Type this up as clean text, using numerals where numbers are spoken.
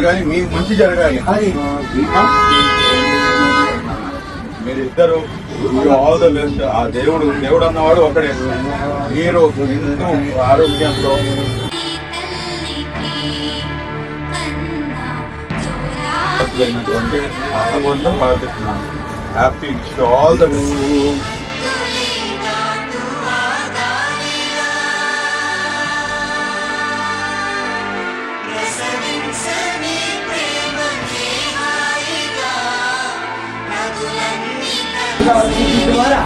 కానీ మీకు మంచి జరగాలి. మీరిద్దరు ఆల్ ద బెస్ట్. ఆ దేవుడు అన్నవాడు ఒకడే. మీరు ఎంతో ఆరోగ్యంతో భగవంతం ప్రార్థిస్తున్నాను. Happy all the best. ద్వారా